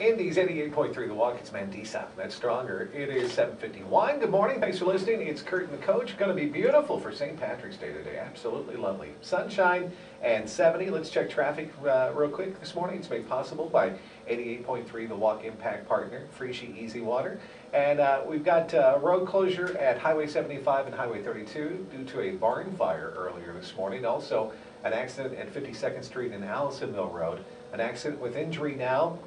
Indy's 88.3 The Walk. It's Mandisa. That's stronger. It is 7:51. Good morning. Thanks for listening. It's Kurt and the Coach. Going to be beautiful for St. Patrick's Day today. Absolutely lovely. Sunshine and 70. Let's check traffic real quick this morning. It's made possible by 88.3 The Walk Impact Partner, Kriech Easy Water. And we've got road closure at Highway 75 and Highway 32 due to a barn fire earlier this morning. Also, an accident at 52nd Street and Allisonville Road. An accident with injury now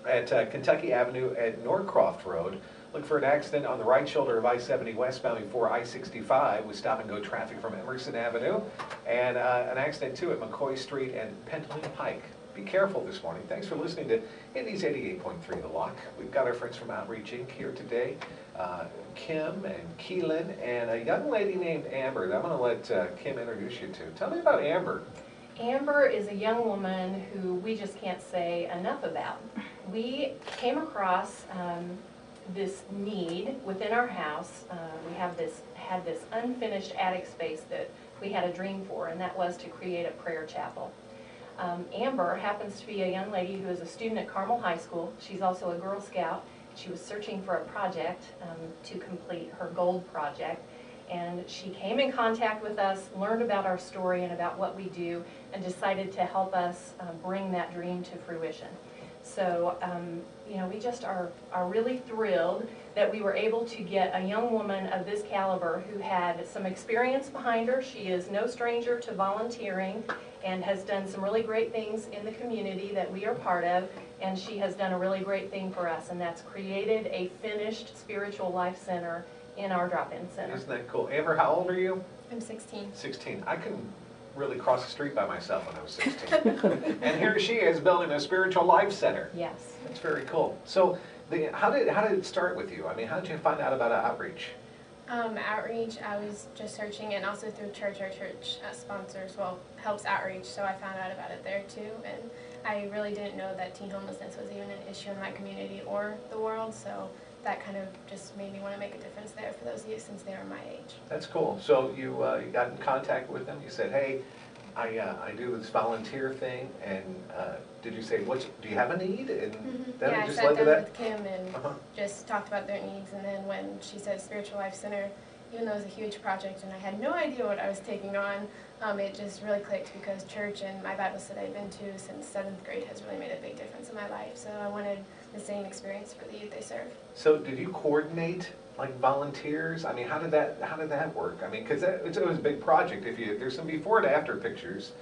at Kentucky Avenue at Norcroft Road. Look for an accident on the right shoulder of I-70 westbound before I-65 with stop-and-go traffic from Emerson Avenue. And an accident, too, at McCoy Street and Pentland Pike. Be careful this morning. Thanks for listening to Indy's 88.3 The Walk. We've got our friends from Outreach Inc. here today, Kim and Keelan, and a young lady named Amber that I'm going to let Kim introduce you to. Tell me about Amber. Amber is a young woman who we just can't say enough about. We came across this need within our house. We had this unfinished attic space that we had a dream for, and that was to create a prayer chapel. Amber happens to be a young lady who is a student at Carmel High School. She's also a Girl Scout. She was searching for a project to complete her gold project. And she came in contact with us, learned about our story and about what we do, and decided to help us bring that dream to fruition. So, you know, we just are really thrilled that we were able to get a young woman of this caliber who had some experience behind her. She is no stranger to volunteering and has done some really great things in the community that we are part of, and she has done a really great thing for us, and that's created a finished spiritual life center in our drop-in center. Isn't that cool? Amber, how old are you? I'm 16. 16. I couldn't really cross the street by myself when I was 16. And here she is building a spiritual life center. Yes. That's very cool. So how did it start with you? I mean, how did you find out about Outreach? Outreach, I was just searching, and also through church. Our church sponsors, helps Outreach, so I found out about it there too. And I really didn't know that teen homelessness was even an issue in my community or the world, so that kind of just made me want to make a difference there for those youth since they were my age. That's cool. So you got in contact with them. You said, hey, I do this volunteer thing, and did you say, do you have a need? And then yeah, it just I sat led to down that? with Kim and just talked about their needs, and then when she said Spiritual Life Center, even though it was a huge project and I had no idea what I was taking on, it just really clicked because church and my Bible study I've been to since 7th grade has really made a big difference in my life. So I wanted the same experience for the youth they serve. So did you coordinate like volunteers? I mean, how did that work? I mean, because it was a big project. There's some before and after pictures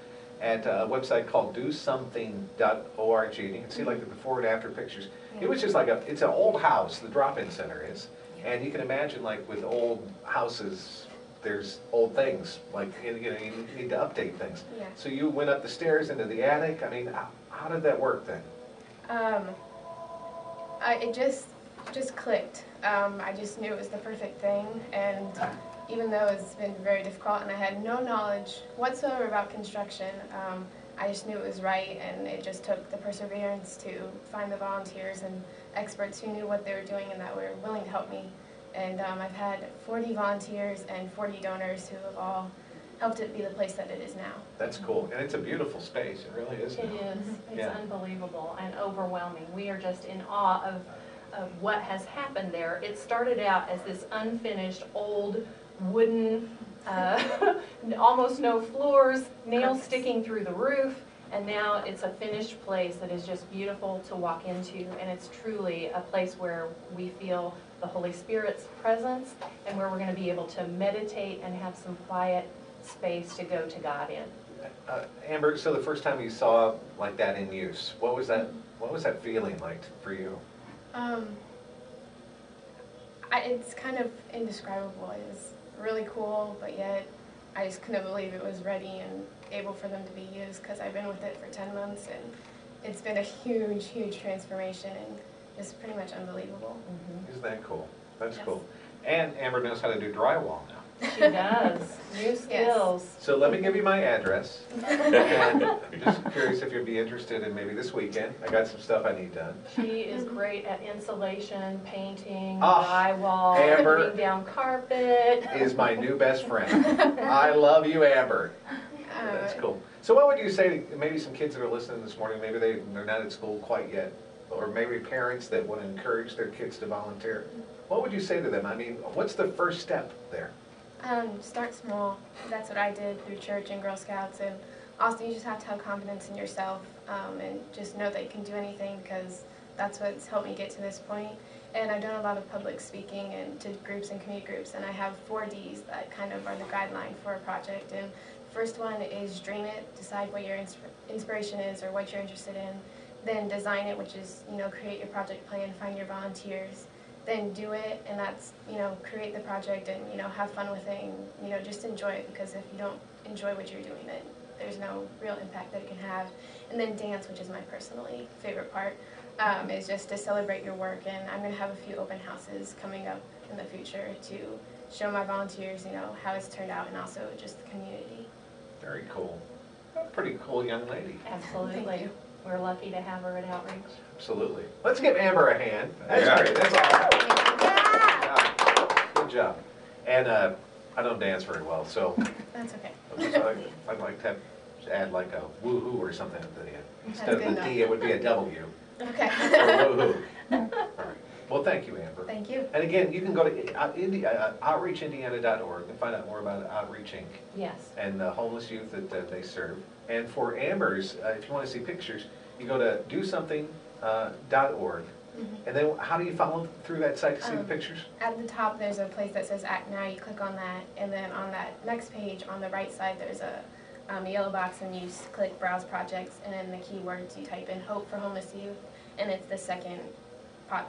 at a website called dosomething.org, and you can see like the before and after pictures. Yeah. It was just like it's an old house, the drop-in center is, and you can imagine like with old houses, there's old things, like you need to update things. Yeah. So you went up the stairs into the attic. I mean, how did that work then? It just clicked. I just knew it was the perfect thing, and even though it's been very difficult and I had no knowledge whatsoever about construction, I just knew it was right, and it just took the perseverance to find the volunteers and experts who knew what they were doing and that were willing to help me. And I've had 40 volunteers and 40 donors who have all helped it be the place that it is now. That's cool. And it's a beautiful space. It really is. It is. It's unbelievable and overwhelming. We are just in awe of what has happened there. It started out as this unfinished old wooden, almost no floors, nails sticking through the roof, and now it's a finished place that is just beautiful to walk into, and it's truly a place where we feel the Holy Spirit's presence and where we're going to be able to meditate and have some quiet space to go to God in. Amber, so the first time you saw like that in use, what was that feeling like for you? It's kind of indescribable. It was really cool, but yet I just couldn't believe it was ready and able for them to be used, because I've been with it for 10 months and it's been a huge, huge transformation and just pretty much unbelievable. Isn't that cool? That's cool. And Amber knows how to do drywall now. She does. New skills. Yes. So let me give you my address. And just curious if you'd be interested in maybe this weekend. I got some stuff I need done. She is great at insulation, painting, drywall, Amber putting down carpet. Is my new best friend. I love you, Amber. That's cool. So what would you say to maybe some kids that are listening this morning, maybe they're not at school quite yet, or maybe parents that want to encourage their kids to volunteer, what would you say to them? I mean, what's the first step there? Start small. That's what I did through church and Girl Scouts, and also you just have to have confidence in yourself and just know that you can do anything, because that's what's helped me get to this point. And I've done a lot of public speaking and to groups and community groups, and I have 4 Ds that kind of are the guideline for a project. And first one is dream it, decide what your inspiration is or what you're interested in. Then design it, which is, create your project plan, find your volunteers. Then do it, and that's, create the project and, have fun with it and, just enjoy it, because if you don't enjoy what you're doing, then there's no real impact that it can have. And then dance, which is my personally favorite part, is just to celebrate your work. And I'm going to have a few open houses coming up in the future to show my volunteers, how it's turned out, and also just the community. Very cool. A pretty cool young lady. Absolutely. Thank you. We're lucky to have her at Outreach. Absolutely. Let's give Amber a hand. That's Yeah. great. That's all. Yeah. Good job. And I don't dance very well, so That's okay. I'd like to add like a woohoo or something at the end. Instead of good the D, enough. it would be a W. Okay. Or woohoo. All right. Well, thank you, Amber. Thank you. And again, you can go to outreachindiana.org and find out more about Outreach Inc. Yes. and the homeless youth that they serve. And for Amber's, if you want to see pictures, you go to dosomething.org. And then how do you follow through that site to see the pictures? At the top, there's a place that says Act Now. You click on that, and then on that next page, on the right side, there's a yellow box, and you just click Browse Projects, and then the keywords you type in Hope for Homeless Youth, and it's the second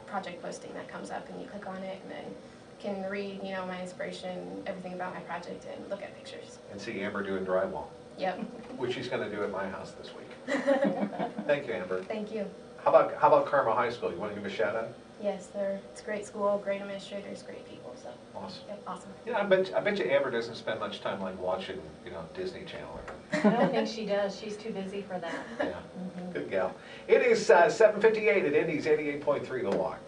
project posting that comes up, and you click on it, and then can read, my inspiration, everything about my project, and look at pictures. And see Amber doing drywall, Yep. which she's going to do at my house this week. Thank you, Amber. Thank you. How about Carmel High School? You want to give a shout out? Yes, it's a great school, great administrators, great people. So, Awesome. yep, awesome. I bet you Amber doesn't spend much time like watching, Disney Channel. I don't think she does. She's too busy for that. Yeah, good gal. It is 7:58 at Indy's 88.3 The Walk.